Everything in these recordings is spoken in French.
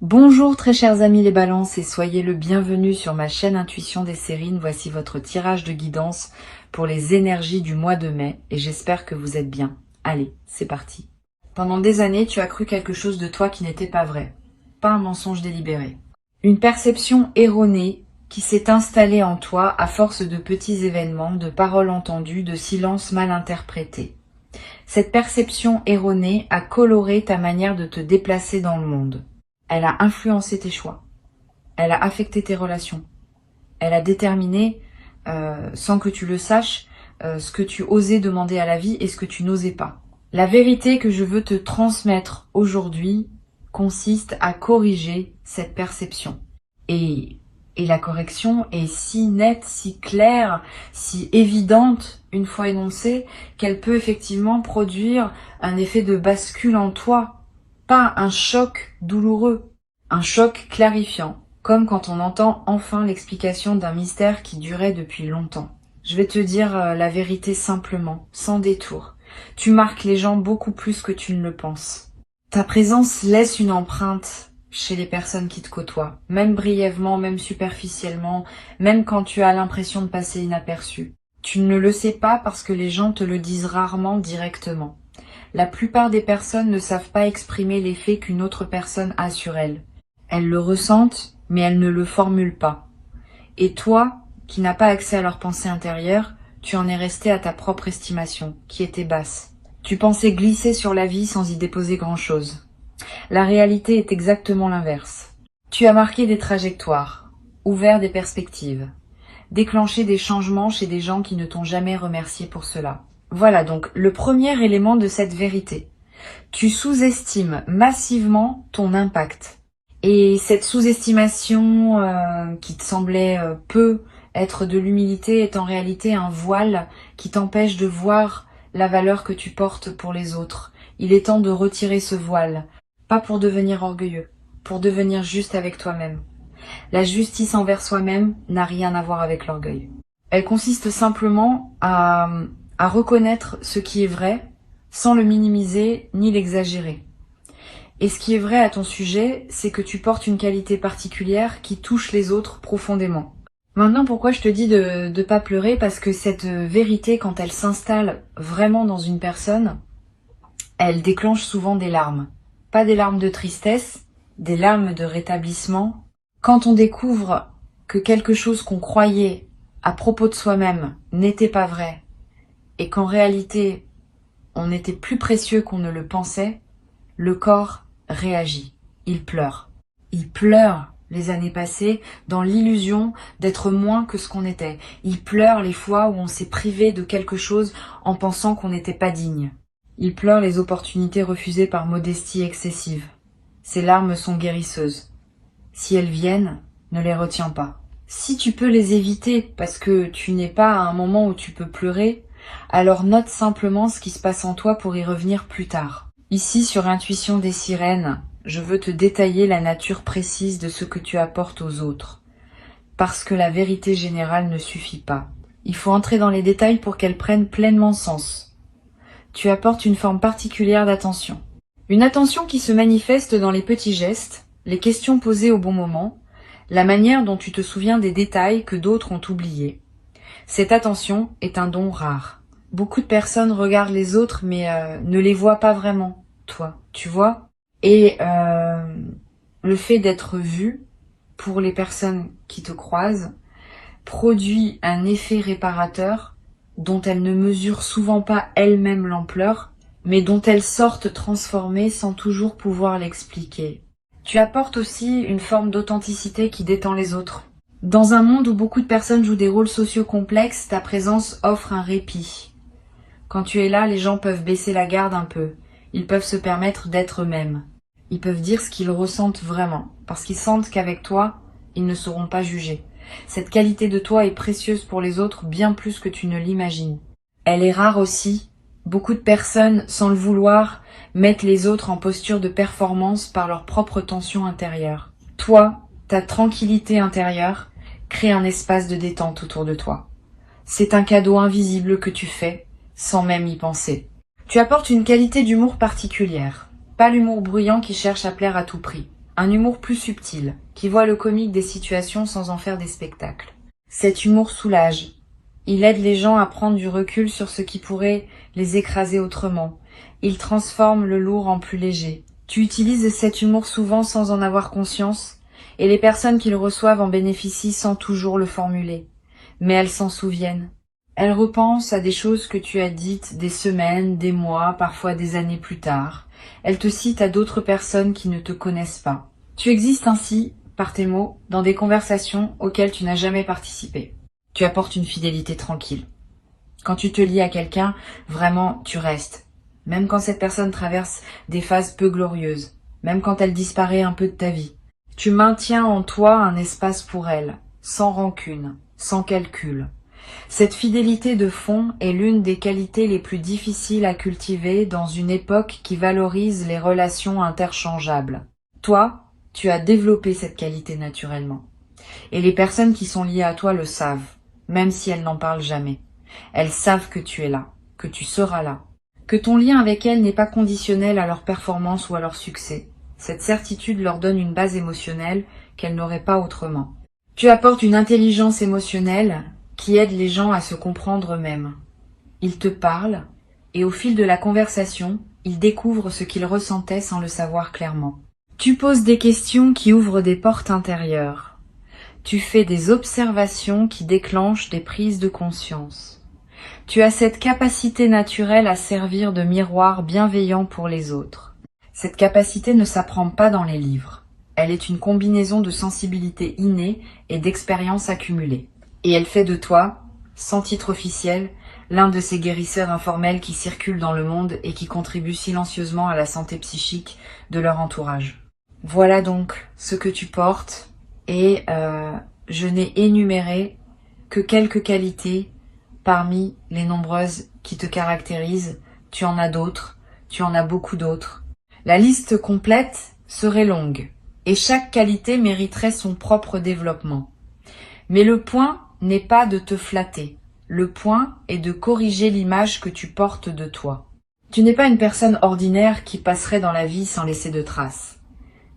Bonjour très chers amis les balances et soyez le bienvenu sur ma chaîne Intuition des Sérines. Voici votre tirage de guidance pour les énergies du mois de mai et j'espère que vous êtes bien. Allez, c'est parti. Pendant des années, tu as cru quelque chose de toi qui n'était pas vrai. Pas un mensonge délibéré. Une perception erronée qui s'est installée en toi à force de petits événements, de paroles entendues, de silences mal interprétés. Cette perception erronée a coloré ta manière de te déplacer dans le monde. Elle a influencé tes choix. Elle a affecté tes relations. Elle a déterminé, sans que tu le saches, ce que tu osais demander à la vie et ce que tu n'osais pas. La vérité que je veux te transmettre aujourd'hui consiste à corriger cette perception. Et la correction est si nette, si claire, si évidente, une fois énoncée, qu'elle peut effectivement produire un effet de bascule en toi. Pas un choc douloureux, un choc clarifiant, comme quand on entend enfin l'explication d'un mystère qui durait depuis longtemps. Je vais te dire la vérité simplement, sans détour. Tu marques les gens beaucoup plus que tu ne le penses. Ta présence laisse une empreinte chez les personnes qui te côtoient, même brièvement, même superficiellement, même quand tu as l'impression de passer inaperçu. Tu ne le sais pas parce que les gens te le disent rarement directement. La plupart des personnes ne savent pas exprimer l'effet qu'une autre personne a sur elles. Elles le ressentent, mais elles ne le formulent pas. Et toi, qui n'as pas accès à leur pensée intérieure, tu en es resté à ta propre estimation, qui était basse. Tu pensais glisser sur la vie sans y déposer grand-chose. La réalité est exactement l'inverse. Tu as marqué des trajectoires, ouvert des perspectives, déclenché des changements chez des gens qui ne t'ont jamais remercié pour cela. Voilà donc le premier élément de cette vérité. Tu sous-estimes massivement ton impact. Et cette sous-estimation qui te semblait peu être de l'humilité est en réalité un voile qui t'empêche de voir la valeur que tu portes pour les autres. Il est temps de retirer ce voile, pas pour devenir orgueilleux, pour devenir juste avec toi-même. La justice envers soi-même n'a rien à voir avec l'orgueil. Elle consiste simplement à reconnaître ce qui est vrai, sans le minimiser ni l'exagérer. Et ce qui est vrai à ton sujet, c'est que tu portes une qualité particulière qui touche les autres profondément. Maintenant, pourquoi je te dis de pas pleurer? Parce que cette vérité, quand elle s'installe vraiment dans une personne, elle déclenche souvent des larmes. Pas des larmes de tristesse, des larmes de rétablissement. Quand on découvre que quelque chose qu'on croyait à propos de soi-même n'était pas vrai, et qu'en réalité, on était plus précieux qu'on ne le pensait, le corps réagit. Il pleure. Il pleure les années passées dans l'illusion d'être moins que ce qu'on était. Il pleure les fois où on s'est privé de quelque chose en pensant qu'on n'était pas digne. Il pleure les opportunités refusées par modestie excessive. Ces larmes sont guérisseuses. Si elles viennent, ne les retiens pas. Si tu peux les éviter parce que tu n'es pas à un moment où tu peux pleurer, alors note simplement ce qui se passe en toi pour y revenir plus tard. Ici, sur Intuition des Sirènes, je veux te détailler la nature précise de ce que tu apportes aux autres. Parce que la vérité générale ne suffit pas. Il faut entrer dans les détails pour qu'elle prenne pleinement sens. Tu apportes une forme particulière d'attention. Une attention qui se manifeste dans les petits gestes, les questions posées au bon moment, la manière dont tu te souviens des détails que d'autres ont oubliés. Cette attention est un don rare. Beaucoup de personnes regardent les autres mais ne les voient pas vraiment, toi, tu vois. Et le fait d'être vu, pour les personnes qui te croisent, produit un effet réparateur dont elles ne mesurent souvent pas elles-mêmes l'ampleur, mais dont elles sortent transformées sans toujours pouvoir l'expliquer. Tu apportes aussi une forme d'authenticité qui détend les autres. Dans un monde où beaucoup de personnes jouent des rôles sociaux complexes, ta présence offre un répit. Quand tu es là, les gens peuvent baisser la garde un peu. Ils peuvent se permettre d'être eux-mêmes. Ils peuvent dire ce qu'ils ressentent vraiment, parce qu'ils sentent qu'avec toi, ils ne seront pas jugés. Cette qualité de toi est précieuse pour les autres bien plus que tu ne l'imagines. Elle est rare aussi. Beaucoup de personnes, sans le vouloir, mettent les autres en posture de performance par leur propre tension intérieure. Toi, ta tranquillité intérieure, crée un espace de détente autour de toi. C'est un cadeau invisible que tu fais, sans même y penser. Tu apportes une qualité d'humour particulière, pas l'humour bruyant qui cherche à plaire à tout prix. Un humour plus subtil, qui voit le comique des situations sans en faire des spectacles. Cet humour soulage. Il aide les gens à prendre du recul sur ce qui pourrait les écraser autrement. Il transforme le lourd en plus léger. Tu utilises cet humour souvent sans en avoir conscience, et les personnes qui le reçoivent en bénéficient sans toujours le formuler. Mais elles s'en souviennent. Elles repensent à des choses que tu as dites des semaines, des mois, parfois des années plus tard. Elles te citent à d'autres personnes qui ne te connaissent pas. Tu existes ainsi, par tes mots, dans des conversations auxquelles tu n'as jamais participé. Tu apportes une fidélité tranquille. Quand tu te lis à quelqu'un, vraiment, tu restes. Même quand cette personne traverse des phases peu glorieuses. Même quand elle disparaît un peu de ta vie. Tu maintiens en toi un espace pour elle, sans rancune, sans calcul. Cette fidélité de fond est l'une des qualités les plus difficiles à cultiver dans une époque qui valorise les relations interchangeables. Toi, tu as développé cette qualité naturellement. Et les personnes qui sont liées à toi le savent, même si elles n'en parlent jamais. Elles savent que tu es là, que tu seras là, que ton lien avec elles n'est pas conditionnel à leur performance ou à leur succès. Cette certitude leur donne une base émotionnelle qu'elles n'auraient pas autrement. Tu apportes une intelligence émotionnelle qui aide les gens à se comprendre eux-mêmes. Ils te parlent, et au fil de la conversation, ils découvrent ce qu'ils ressentaient sans le savoir clairement. Tu poses des questions qui ouvrent des portes intérieures. Tu fais des observations qui déclenchent des prises de conscience. Tu as cette capacité naturelle à servir de miroir bienveillant pour les autres. Cette capacité ne s'apprend pas dans les livres. Elle est une combinaison de sensibilité innée et d'expérience accumulée. Et elle fait de toi, sans titre officiel, l'un de ces guérisseurs informels qui circulent dans le monde et qui contribuent silencieusement à la santé psychique de leur entourage. Voilà donc ce que tu portes, et je n'ai énuméré que quelques qualités parmi les nombreuses qui te caractérisent. Tu en as d'autres, tu en as beaucoup d'autres. La liste complète serait longue, et chaque qualité mériterait son propre développement. Mais le point n'est pas de te flatter. Le point est de corriger l'image que tu portes de toi. Tu n'es pas une personne ordinaire qui passerait dans la vie sans laisser de traces.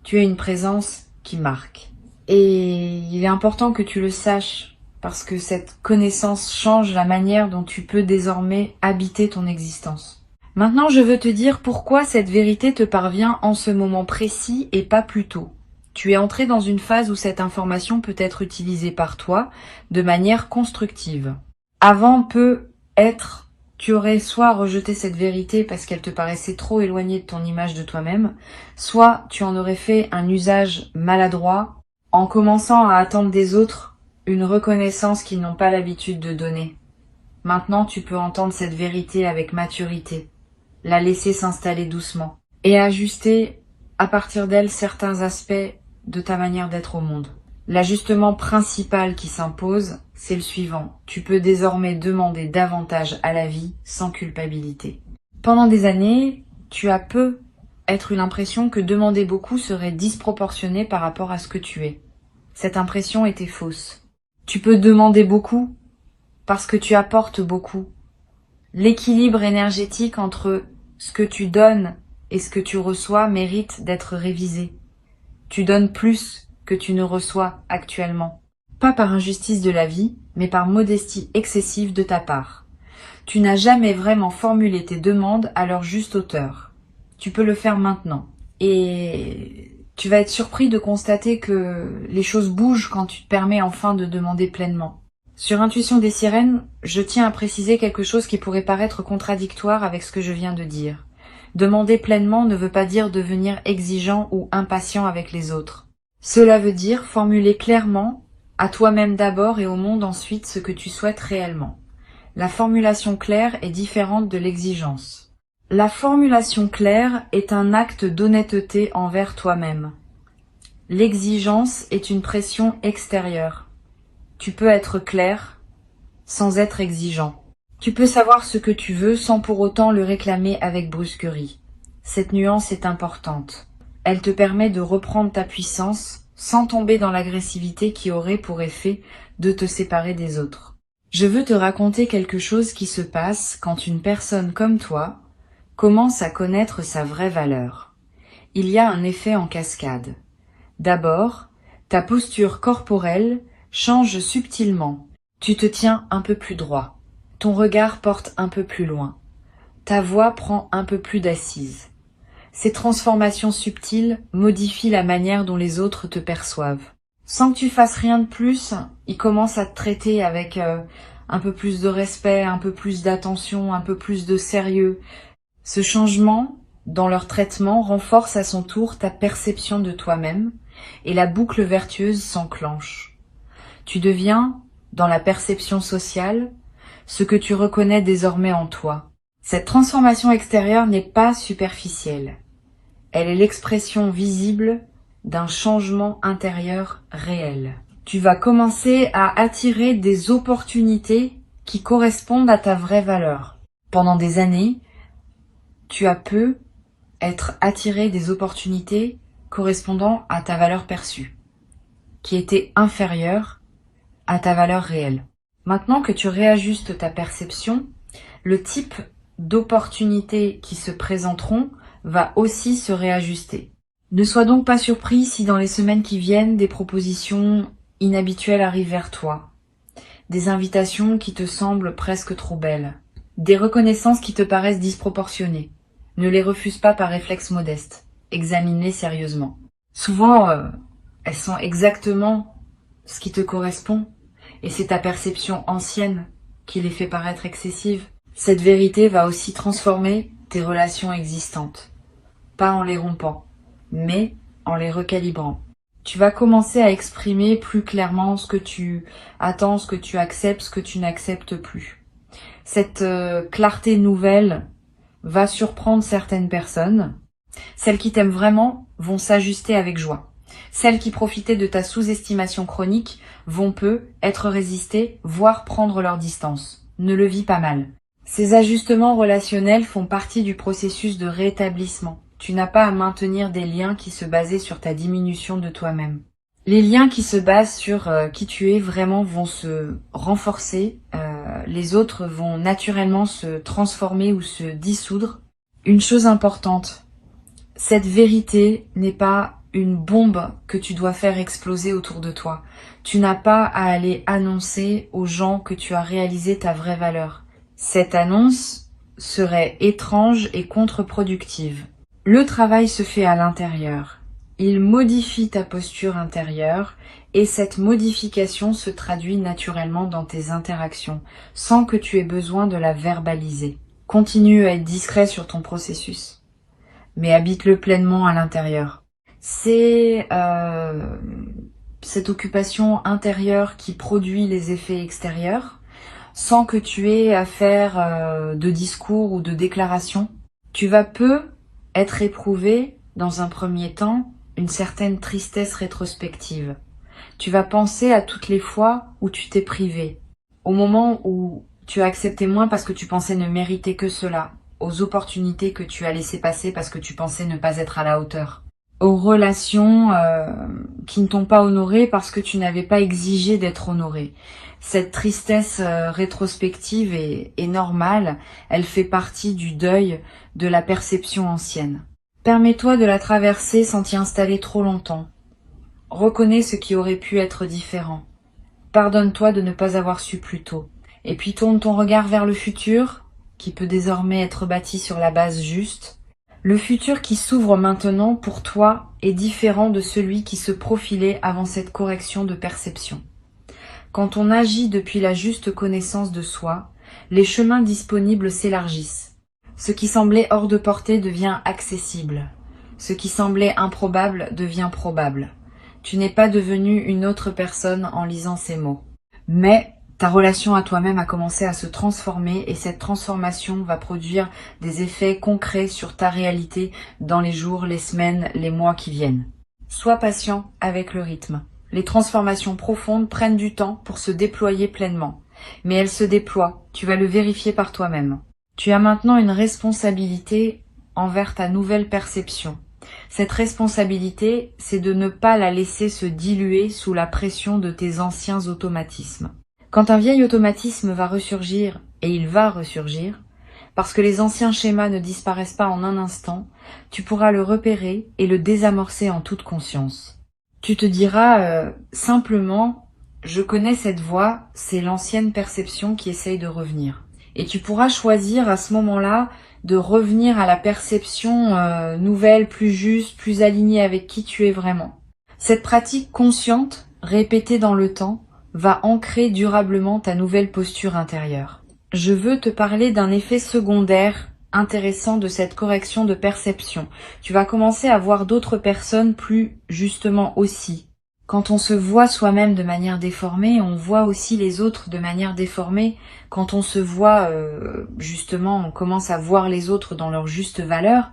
Tu as une présence qui marque. Et il est important que tu le saches, parce que cette connaissance change la manière dont tu peux désormais habiter ton existence. Maintenant, je veux te dire pourquoi cette vérité te parvient en ce moment précis et pas plus tôt. Tu es entré dans une phase où cette information peut être utilisée par toi de manière constructive. Avant peut-être, tu aurais soit rejeté cette vérité parce qu'elle te paraissait trop éloignée de ton image de toi-même, soit tu en aurais fait un usage maladroit en commençant à attendre des autres une reconnaissance qu'ils n'ont pas l'habitude de donner. Maintenant, tu peux entendre cette vérité avec maturité, la laisser s'installer doucement et ajuster à partir d'elle certains aspects de ta manière d'être au monde. L'ajustement principal qui s'impose, c'est le suivant. Tu peux désormais demander davantage à la vie sans culpabilité. Pendant des années, tu as eu l'impression que demander beaucoup serait disproportionné par rapport à ce que tu es. Cette impression était fausse. Tu peux demander beaucoup parce que tu apportes beaucoup. L'équilibre énergétique entre ce que tu donnes et ce que tu reçois mérite d'être révisé. Tu donnes plus que tu ne reçois actuellement. Pas par injustice de la vie, mais par modestie excessive de ta part. Tu n'as jamais vraiment formulé tes demandes à leur juste hauteur. Tu peux le faire maintenant. Et tu vas être surpris de constater que les choses bougent quand tu te permets enfin de demander pleinement. Sur Intuition des sirènes, je tiens à préciser quelque chose qui pourrait paraître contradictoire avec ce que je viens de dire. Demander pleinement ne veut pas dire devenir exigeant ou impatient avec les autres. Cela veut dire formuler clairement, à toi-même d'abord et au monde ensuite, ce que tu souhaites réellement. La formulation claire est différente de l'exigence. La formulation claire est un acte d'honnêteté envers toi-même. L'exigence est une pression extérieure. Tu peux être clair sans être exigeant. Tu peux savoir ce que tu veux sans pour autant le réclamer avec brusquerie. Cette nuance est importante. Elle te permet de reprendre ta puissance sans tomber dans l'agressivité qui aurait pour effet de te séparer des autres. Je veux te raconter quelque chose qui se passe quand une personne comme toi commence à connaître sa vraie valeur. Il y a un effet en cascade. D'abord, ta posture corporelle change subtilement. Tu te tiens un peu plus droit. Ton regard porte un peu plus loin. Ta voix prend un peu plus d'assise. Ces transformations subtiles modifient la manière dont les autres te perçoivent. Sans que tu fasses rien de plus, ils commencent à te traiter avec un peu plus de respect, un peu plus d'attention, un peu plus de sérieux. Ce changement dans leur traitement renforce à son tour ta perception de toi-même et la boucle vertueuse s'enclenche. Tu deviens, dans la perception sociale, ce que tu reconnais désormais en toi. Cette transformation extérieure n'est pas superficielle. Elle est l'expression visible d'un changement intérieur réel. Tu vas commencer à attirer des opportunités qui correspondent à ta vraie valeur. Pendant des années, tu as pu être attiré des opportunités correspondant à ta valeur perçue, qui étaient inférieures à ta valeur réelle. Maintenant que tu réajustes ta perception, le type d'opportunités qui se présenteront va aussi se réajuster. Ne sois donc pas surpris si dans les semaines qui viennent, des propositions inhabituelles arrivent vers toi, des invitations qui te semblent presque trop belles, des reconnaissances qui te paraissent disproportionnées. Ne les refuse pas par réflexe modeste, examine-les sérieusement. Souvent, elles sont exactement ce qui te correspond, et c'est ta perception ancienne qui les fait paraître excessives. Cette vérité va aussi transformer tes relations existantes, pas en les rompant, mais en les recalibrant. Tu vas commencer à exprimer plus clairement ce que tu attends, ce que tu acceptes, ce que tu n'acceptes plus. Cette clarté nouvelle va surprendre certaines personnes. Celles qui t'aiment vraiment vont s'ajuster avec joie. Celles qui profitaient de ta sous-estimation chronique vont peu être résistées, voire prendre leur distance. Ne le vis pas mal. Ces ajustements relationnels font partie du processus de rétablissement. Tu n'as pas à maintenir des liens qui se basaient sur ta diminution de toi-même. Les liens qui se basent sur qui tu es vraiment vont se renforcer, les autres vont naturellement se transformer ou se dissoudre. Une chose importante, cette vérité n'est pas une bombe que tu dois faire exploser autour de toi. Tu n'as pas à aller annoncer aux gens que tu as réalisé ta vraie valeur. Cette annonce serait étrange et contre-productive. Le travail se fait à l'intérieur. Il modifie ta posture intérieure et cette modification se traduit naturellement dans tes interactions, sans que tu aies besoin de la verbaliser. Continue à être discret sur ton processus, mais habite-le pleinement à l'intérieur. C'est cette occupation intérieure qui produit les effets extérieurs, sans que tu aies à faire de discours ou de déclarations. Tu vas peu être éprouvé, dans un premier temps, une certaine tristesse rétrospective. Tu vas penser à toutes les fois où tu t'es privé, au moment où tu as accepté moins parce que tu pensais ne mériter que cela, aux opportunités que tu as laissées passer parce que tu pensais ne pas être à la hauteur, aux relations qui ne t'ont pas honoré parce que tu n'avais pas exigé d'être honoré. Cette tristesse rétrospective est normale, elle fait partie du deuil de la perception ancienne. Permets-toi de la traverser sans t'y installer trop longtemps. Reconnais ce qui aurait pu être différent. Pardonne-toi de ne pas avoir su plus tôt. Et puis tourne ton regard vers le futur, qui peut désormais être bâti sur la base juste. Le futur qui s'ouvre maintenant pour toi est différent de celui qui se profilait avant cette correction de perception. Quand on agit depuis la juste connaissance de soi, les chemins disponibles s'élargissent. Ce qui semblait hors de portée devient accessible. Ce qui semblait improbable devient probable. Tu n'es pas devenu une autre personne en lisant ces mots. Mais ta relation à toi-même a commencé à se transformer et cette transformation va produire des effets concrets sur ta réalité dans les jours, les semaines, les mois qui viennent. Sois patient avec le rythme. Les transformations profondes prennent du temps pour se déployer pleinement. Mais elles se déploient, tu vas le vérifier par toi-même. Tu as maintenant une responsabilité envers ta nouvelle perception. Cette responsabilité, c'est de ne pas la laisser se diluer sous la pression de tes anciens automatismes. Quand un vieil automatisme va ressurgir, et il va ressurgir, parce que les anciens schémas ne disparaissent pas en un instant, tu pourras le repérer et le désamorcer en toute conscience. Tu te diras simplement, je connais cette voix, c'est l'ancienne perception qui essaye de revenir. Et tu pourras choisir à ce moment-là de revenir à la perception nouvelle, plus juste, plus alignée avec qui tu es vraiment. Cette pratique consciente, répétée dans le temps, va ancrer durablement ta nouvelle posture intérieure. Je veux te parler d'un effet secondaire intéressant de cette correction de perception. Tu vas commencer à voir d'autres personnes plus justement aussi. Quand on se voit soi-même de manière déformée, on voit aussi les autres de manière déformée. Quand on se voit, justement, on commence à voir les autres dans leur juste valeur.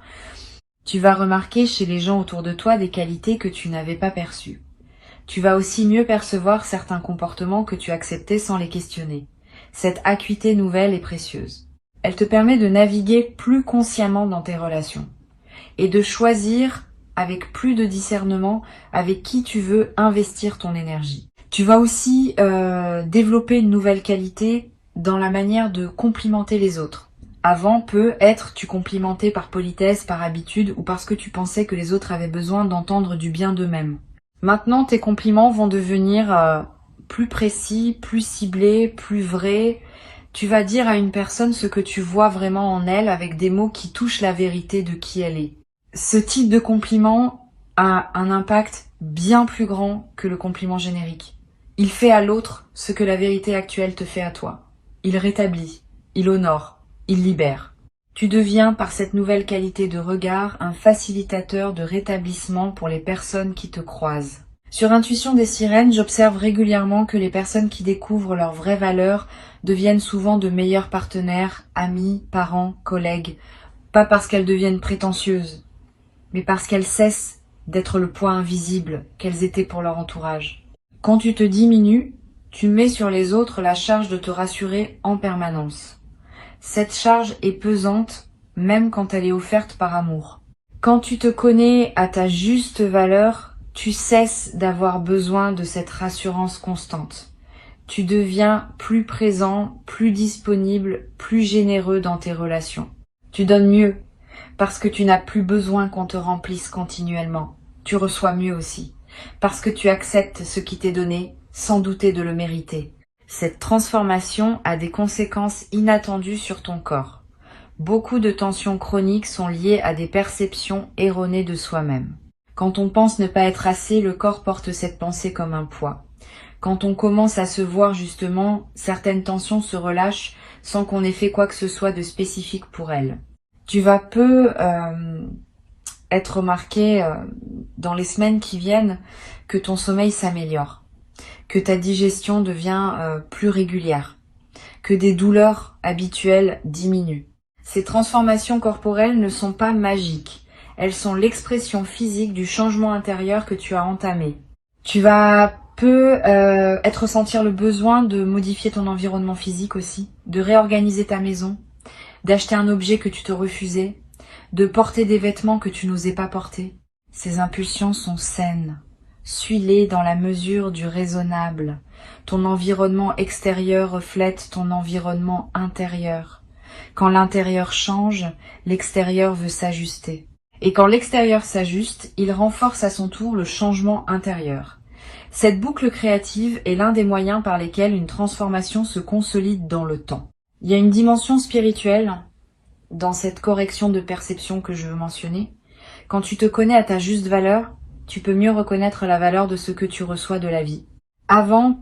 Tu vas remarquer chez les gens autour de toi des qualités que tu n'avais pas perçues. Tu vas aussi mieux percevoir certains comportements que tu acceptais sans les questionner. Cette acuité nouvelle est précieuse. Elle te permet de naviguer plus consciemment dans tes relations et de choisir avec plus de discernement avec qui tu veux investir ton énergie. Tu vas aussi développer une nouvelle qualité dans la manière de complimenter les autres. Avant, peut-être, tu complimentais par politesse, par habitude ou parce que tu pensais que les autres avaient besoin d'entendre du bien d'eux-mêmes. Maintenant, tes compliments vont devenir plus précis, plus ciblés, plus vrais. Tu vas dire à une personne ce que tu vois vraiment en elle avec des mots qui touchent la vérité de qui elle est. Ce type de compliment a un impact bien plus grand que le compliment générique. Il fait à l'autre ce que la vérité actuelle te fait à toi. Il rétablit, il honore, il libère. Tu deviens, par cette nouvelle qualité de regard, un facilitateur de rétablissement pour les personnes qui te croisent. Sur Intuition des Sirènes, j'observe régulièrement que les personnes qui découvrent leurs vraies valeurs deviennent souvent de meilleurs partenaires, amis, parents, collègues, pas parce qu'elles deviennent prétentieuses, mais parce qu'elles cessent d'être le poids invisible qu'elles étaient pour leur entourage. Quand tu te diminues, tu mets sur les autres la charge de te rassurer en permanence. Cette charge est pesante, même quand elle est offerte par amour. Quand tu te connais à ta juste valeur, tu cesses d'avoir besoin de cette rassurance constante. Tu deviens plus présent, plus disponible, plus généreux dans tes relations. Tu donnes mieux, parce que tu n'as plus besoin qu'on te remplisse continuellement. Tu reçois mieux aussi, parce que tu acceptes ce qui t'est donné, sans douter de le mériter. Cette transformation a des conséquences inattendues sur ton corps. Beaucoup de tensions chroniques sont liées à des perceptions erronées de soi-même. Quand on pense ne pas être assez, le corps porte cette pensée comme un poids. Quand on commence à se voir justement, certaines tensions se relâchent sans qu'on ait fait quoi que ce soit de spécifique pour elles. Tu vas être remarqué dans les semaines qui viennent que ton sommeil s'améliore, que ta digestion devient plus régulière, que des douleurs habituelles diminuent. Ces transformations corporelles ne sont pas magiques, elles sont l'expression physique du changement intérieur que tu as entamé. Tu vas être sentir le besoin de modifier ton environnement physique aussi, de réorganiser ta maison, d'acheter un objet que tu te refusais, de porter des vêtements que tu n'osais pas porter. Ces impulsions sont saines. Suis-les dans la mesure du raisonnable. Ton environnement extérieur reflète ton environnement intérieur. Quand l'intérieur change, l'extérieur veut s'ajuster. Et quand l'extérieur s'ajuste, il renforce à son tour le changement intérieur. Cette boucle créative est l'un des moyens par lesquels une transformation se consolide dans le temps. Il y a une dimension spirituelle dans cette correction de perception que je veux mentionner. Quand tu te connais à ta juste valeur, tu peux mieux reconnaître la valeur de ce que tu reçois de la vie. Avant,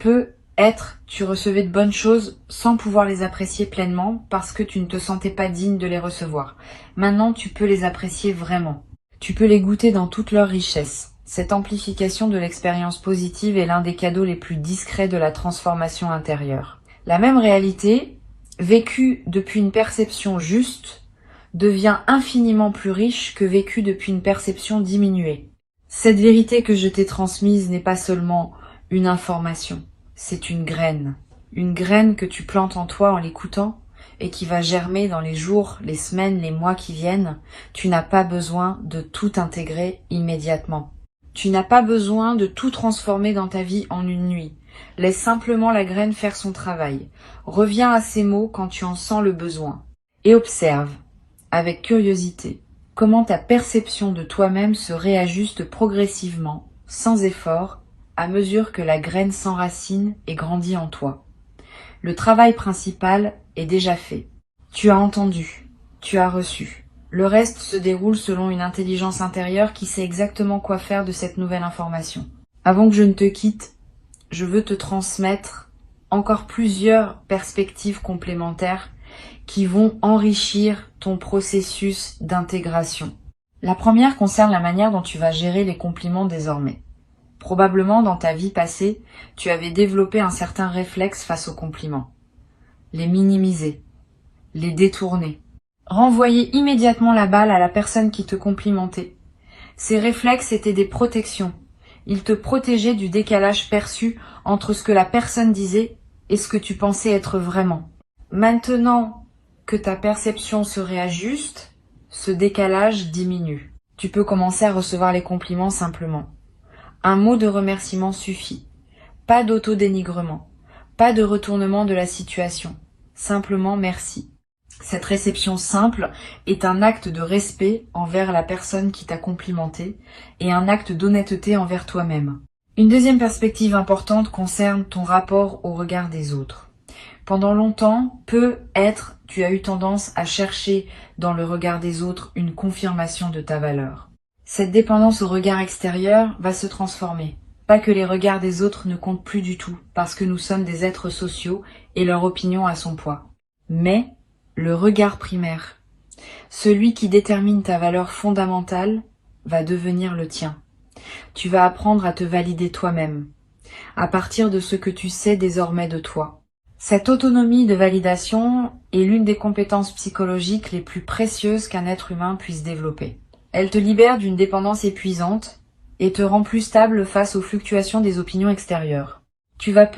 tu recevais de bonnes choses sans pouvoir les apprécier pleinement parce que tu ne te sentais pas digne de les recevoir. Maintenant, tu peux les apprécier vraiment. Tu peux les goûter dans toute leur richesse. Cette amplification de l'expérience positive est l'un des cadeaux les plus discrets de la transformation intérieure. La même réalité, vécue depuis une perception juste, devient infiniment plus riche que vécue depuis une perception diminuée. Cette vérité que je t'ai transmise n'est pas seulement une information, c'est une graine que tu plantes en toi en l'écoutant et qui va germer dans les jours, les semaines, les mois qui viennent. Tu n'as pas besoin de tout intégrer immédiatement. Tu n'as pas besoin de tout transformer dans ta vie en une nuit. Laisse simplement la graine faire son travail. Reviens à ces mots quand tu en sens le besoin. Et observe, avec curiosité, comment ta perception de toi-même se réajuste progressivement, sans effort, à mesure que la graine s'enracine et grandit en toi. Le travail principal est déjà fait. Tu as entendu, tu as reçu. Le reste se déroule selon une intelligence intérieure qui sait exactement quoi faire de cette nouvelle information. Avant que je ne te quitte, je veux te transmettre encore plusieurs perspectives complémentaires qui vont enrichir ton processus d'intégration. La première concerne la manière dont tu vas gérer les compliments désormais. Probablement dans ta vie passée, tu avais développé un certain réflexe face aux compliments. Les minimiser, les détourner, renvoyer immédiatement la balle à la personne qui te complimentait. Ces réflexes étaient des protections. Ils te protégeaient du décalage perçu entre ce que la personne disait et ce que tu pensais être vraiment. Maintenant que ta perception se réajuste, ce décalage diminue. Tu peux commencer à recevoir les compliments simplement. Un mot de remerciement suffit. Pas d'autodénigrement, pas de retournement de la situation. Simplement merci. Cette réception simple est un acte de respect envers la personne qui t'a complimenté et un acte d'honnêteté envers toi-même. Une deuxième perspective importante concerne ton rapport au regard des autres. Pendant longtemps, tu as eu tendance à chercher dans le regard des autres une confirmation de ta valeur. Cette dépendance au regard extérieur va se transformer. Pas que les regards des autres ne comptent plus du tout, parce que nous sommes des êtres sociaux et leur opinion a son poids. Mais le regard primaire, celui qui détermine ta valeur fondamentale, va devenir le tien. Tu vas apprendre à te valider toi-même, à partir de ce que tu sais désormais de toi. Cette autonomie de validation est l'une des compétences psychologiques les plus précieuses qu'un être humain puisse développer. Elle te libère d'une dépendance épuisante et te rend plus stable face aux fluctuations des opinions extérieures. Tu vas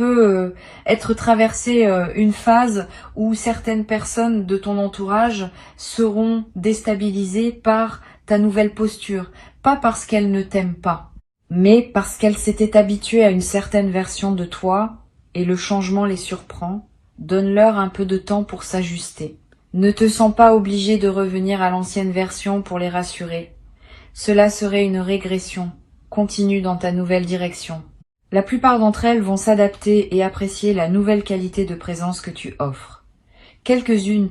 être traversé une phase où certaines personnes de ton entourage seront déstabilisées par ta nouvelle posture, pas parce qu'elles ne t'aiment pas, mais parce qu'elles s'étaient habituées à une certaine version de toi et le changement les surprend. Donne-leur un peu de temps pour s'ajuster. Ne te sens pas obligé de revenir à l'ancienne version pour les rassurer. Cela serait une régression. Continue dans ta nouvelle direction. La plupart d'entre elles vont s'adapter et apprécier la nouvelle qualité de présence que tu offres. Quelques-unes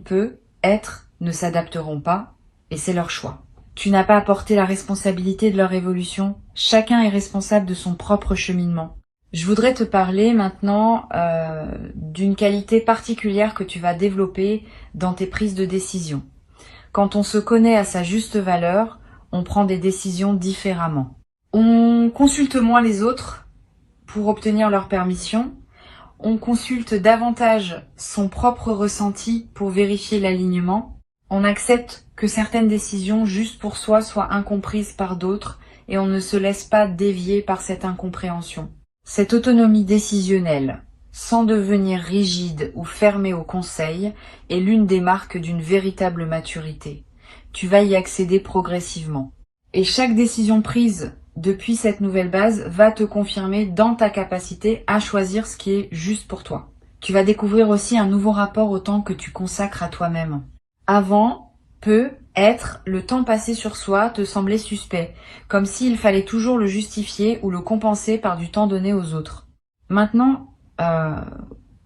ne s'adapteront pas, et c'est leur choix. Tu n'as pas à porter la responsabilité de leur évolution. Chacun est responsable de son propre cheminement. Je voudrais te parler maintenant d'une qualité particulière que tu vas développer dans tes prises de décision. Quand on se connaît à sa juste valeur, on prend des décisions différemment. On consulte moins les autres pour obtenir leur permission. On consulte davantage son propre ressenti pour vérifier l'alignement. On accepte que certaines décisions juste pour soi soient incomprises par d'autres et on ne se laisse pas dévier par cette incompréhension. Cette autonomie décisionnelle, sans devenir rigide ou fermé au conseil, est l'une des marques d'une véritable maturité. Tu vas y accéder progressivement. Et chaque décision prise depuis cette nouvelle base va te confirmer dans ta capacité à choisir ce qui est juste pour toi. Tu vas découvrir aussi un nouveau rapport au temps que tu consacres à toi-même. Avant, le temps passé sur soi te semblait suspect, comme s'il fallait toujours le justifier ou le compenser par du temps donné aux autres. Maintenant,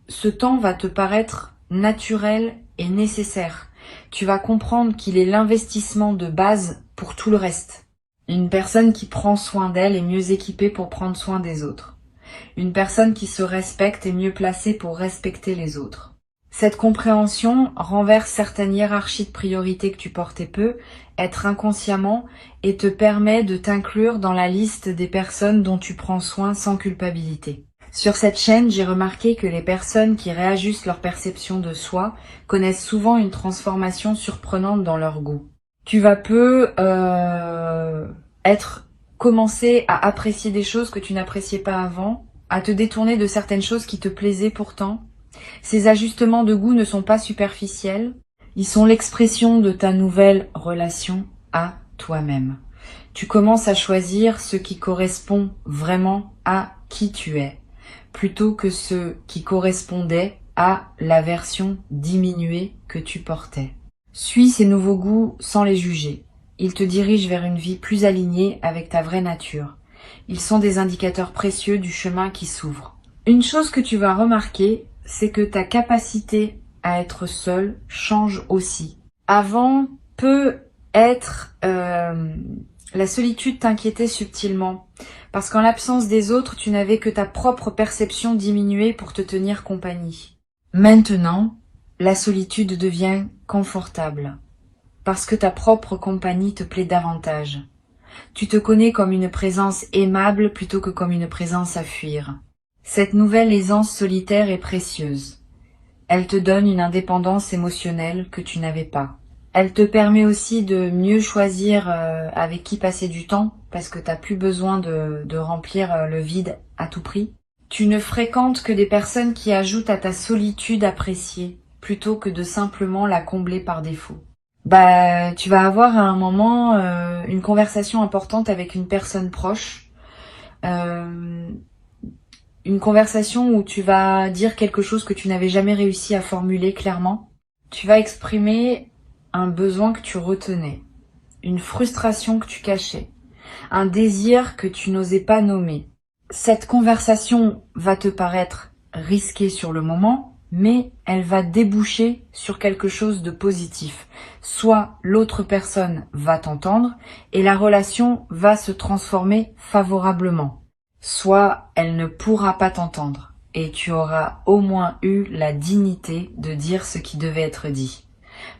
ce temps va te paraître naturel et nécessaire. Tu vas comprendre qu'il est l'investissement de base pour tout le reste. Une personne qui prend soin d'elle est mieux équipée pour prendre soin des autres. Une personne qui se respecte est mieux placée pour respecter les autres. Cette compréhension renverse certaines hiérarchies de priorités que tu portais être inconsciemment, et te permet de t'inclure dans la liste des personnes dont tu prends soin sans culpabilité. Sur cette chaîne, j'ai remarqué que les personnes qui réajustent leur perception de soi connaissent souvent une transformation surprenante dans leur goût. Tu vas commencer à apprécier des choses que tu n'appréciais pas avant, à te détourner de certaines choses qui te plaisaient pourtant. Ces ajustements de goût ne sont pas superficiels, ils sont l'expression de ta nouvelle relation à toi-même. Tu commences à choisir ce qui correspond vraiment à qui tu es, plutôt que ce qui correspondait à la version diminuée que tu portais. Suis ces nouveaux goûts sans les juger. Ils te dirigent vers une vie plus alignée avec ta vraie nature. Ils sont des indicateurs précieux du chemin qui s'ouvre. Une chose que tu vas remarquer, c'est que ta capacité à être seul change aussi. Avant, peut être la solitude t'inquiétait subtilement, parce qu'en l'absence des autres, tu n'avais que ta propre perception diminuée pour te tenir compagnie. Maintenant, la solitude devient confortable, parce que ta propre compagnie te plaît davantage. Tu te connais comme une présence aimable plutôt que comme une présence à fuir. Cette nouvelle aisance solitaire est précieuse. Elle te donne une indépendance émotionnelle que tu n'avais pas. Elle te permet aussi de mieux choisir avec qui passer du temps, parce que tu n'as plus besoin de remplir le vide à tout prix. Tu ne fréquentes que des personnes qui ajoutent à ta solitude appréciée, plutôt que de simplement la combler par défaut. Tu vas avoir à un moment une conversation importante avec une personne proche, une conversation où tu vas dire quelque chose que tu n'avais jamais réussi à formuler clairement. Tu vas exprimer un besoin que tu retenais, une frustration que tu cachais, un désir que tu n'osais pas nommer. Cette conversation va te paraître risquée sur le moment, mais elle va déboucher sur quelque chose de positif. Soit l'autre personne va t'entendre et la relation va se transformer favorablement. Soit elle ne pourra pas t'entendre et tu auras au moins eu la dignité de dire ce qui devait être dit.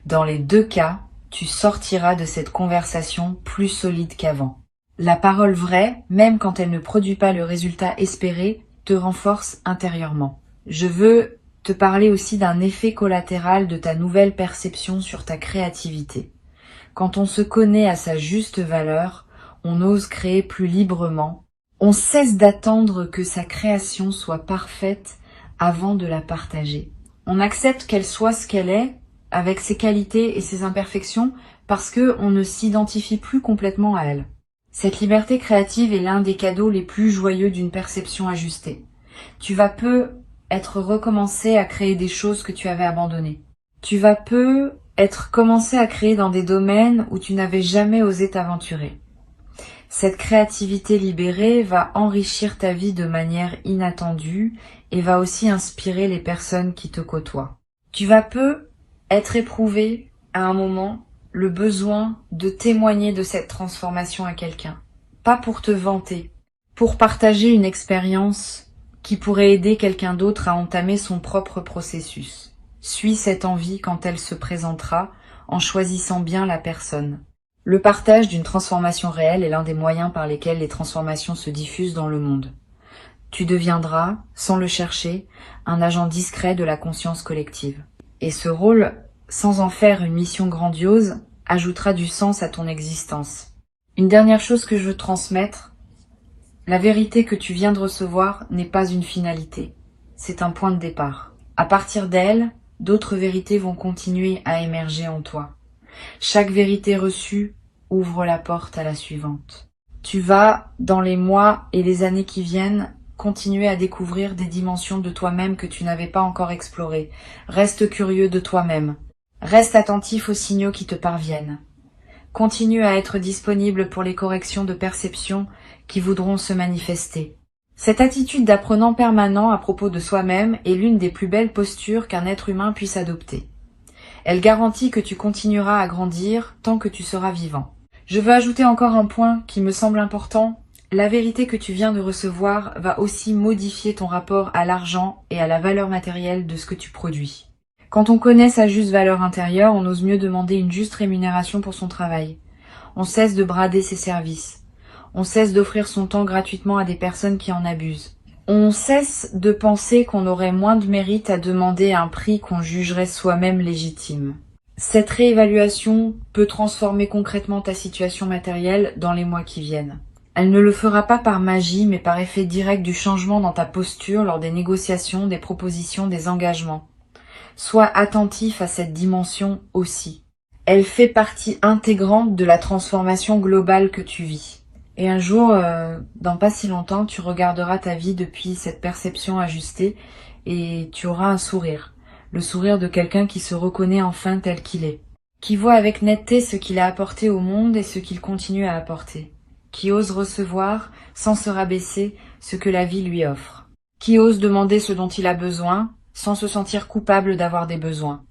Dans les deux cas, tu sortiras de cette conversation plus solide qu'avant. La parole vraie, même quand elle ne produit pas le résultat espéré, te renforce intérieurement. Je veux te parler aussi d'un effet collatéral de ta nouvelle perception sur ta créativité. Quand on se connaît à sa juste valeur, on ose créer plus librement. On cesse d'attendre que sa création soit parfaite avant de la partager. On accepte qu'elle soit ce qu'elle est, avec ses qualités et ses imperfections, parce que on ne s'identifie plus complètement à elle. Cette liberté créative est l'un des cadeaux les plus joyeux d'une perception ajustée. Tu vas peu être recommencé à créer des choses que tu avais abandonnées. Tu vas peu être commencé à créer dans des domaines où tu n'avais jamais osé t'aventurer. Cette créativité libérée va enrichir ta vie de manière inattendue et va aussi inspirer les personnes qui te côtoient. Tu vas peu être éprouvé à un moment le besoin de témoigner de cette transformation à quelqu'un. Pas pour te vanter, pour partager une expérience qui pourrait aider quelqu'un d'autre à entamer son propre processus. Suis cette envie quand elle se présentera en choisissant bien la personne. Le partage d'une transformation réelle est l'un des moyens par lesquels les transformations se diffusent dans le monde. Tu deviendras, sans le chercher, un agent discret de la conscience collective. Et ce rôle, sans en faire une mission grandiose, ajoutera du sens à ton existence. Une dernière chose que je veux transmettre, la vérité que tu viens de recevoir n'est pas une finalité, c'est un point de départ. À partir d'elle, d'autres vérités vont continuer à émerger en toi. Chaque vérité reçue ouvre la porte à la suivante. Tu vas, dans les mois et les années qui viennent, continuer à découvrir des dimensions de toi-même que tu n'avais pas encore explorées. Reste curieux de toi-même. Reste attentif aux signaux qui te parviennent. Continue à être disponible pour les corrections de perception qui voudront se manifester. Cette attitude d'apprenant permanent à propos de soi-même est l'une des plus belles postures qu'un être humain puisse adopter. Elle garantit que tu continueras à grandir tant que tu seras vivant. Je veux ajouter encore un point qui me semble important. La vérité que tu viens de recevoir va aussi modifier ton rapport à l'argent et à la valeur matérielle de ce que tu produis. Quand on connaît sa juste valeur intérieure, on ose mieux demander une juste rémunération pour son travail. On cesse de brader ses services. On cesse d'offrir son temps gratuitement à des personnes qui en abusent. On cesse de penser qu'on aurait moins de mérite à demander un prix qu'on jugerait soi-même légitime. Cette réévaluation peut transformer concrètement ta situation matérielle dans les mois qui viennent. Elle ne le fera pas par magie, mais par effet direct du changement dans ta posture lors des négociations, des propositions, des engagements. Sois attentif à cette dimension aussi. Elle fait partie intégrante de la transformation globale que tu vis. Et un jour, dans pas si longtemps, tu regarderas ta vie depuis cette perception ajustée et tu auras un sourire. Le sourire de quelqu'un qui se reconnaît enfin tel qu'il est. Qui voit avec netteté ce qu'il a apporté au monde et ce qu'il continue à apporter. qui ose recevoir, sans se rabaisser, ce que la vie lui offre, qui ose demander ce dont il a besoin, sans se sentir coupable d'avoir des besoins,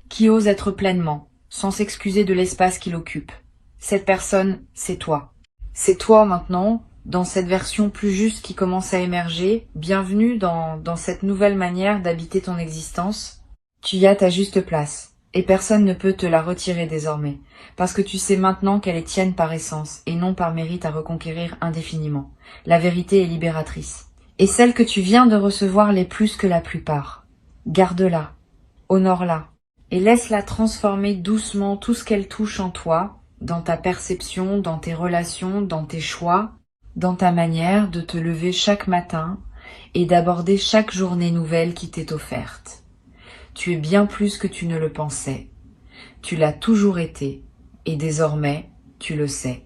qui ose être pleinement, sans s'excuser de l'espace qu'il occupe. Cette personne, c'est toi. C'est toi maintenant, dans cette version plus juste qui commence à émerger. Bienvenue dans cette nouvelle manière d'habiter ton existence. Tu y as ta juste place. Et personne ne peut te la retirer désormais, parce que tu sais maintenant qu'elle est tienne par essence, et non par mérite à reconquérir indéfiniment. La vérité est libératrice. Et celle que tu viens de recevoir l'est plus que la plupart. Garde-la, honore-la, et laisse-la transformer doucement tout ce qu'elle touche en toi, dans ta perception, dans tes relations, dans tes choix, dans ta manière de te lever chaque matin et d'aborder chaque journée nouvelle qui t'est offerte. Tu es bien plus que tu ne le pensais. Tu l'as toujours été, et désormais, tu le sais.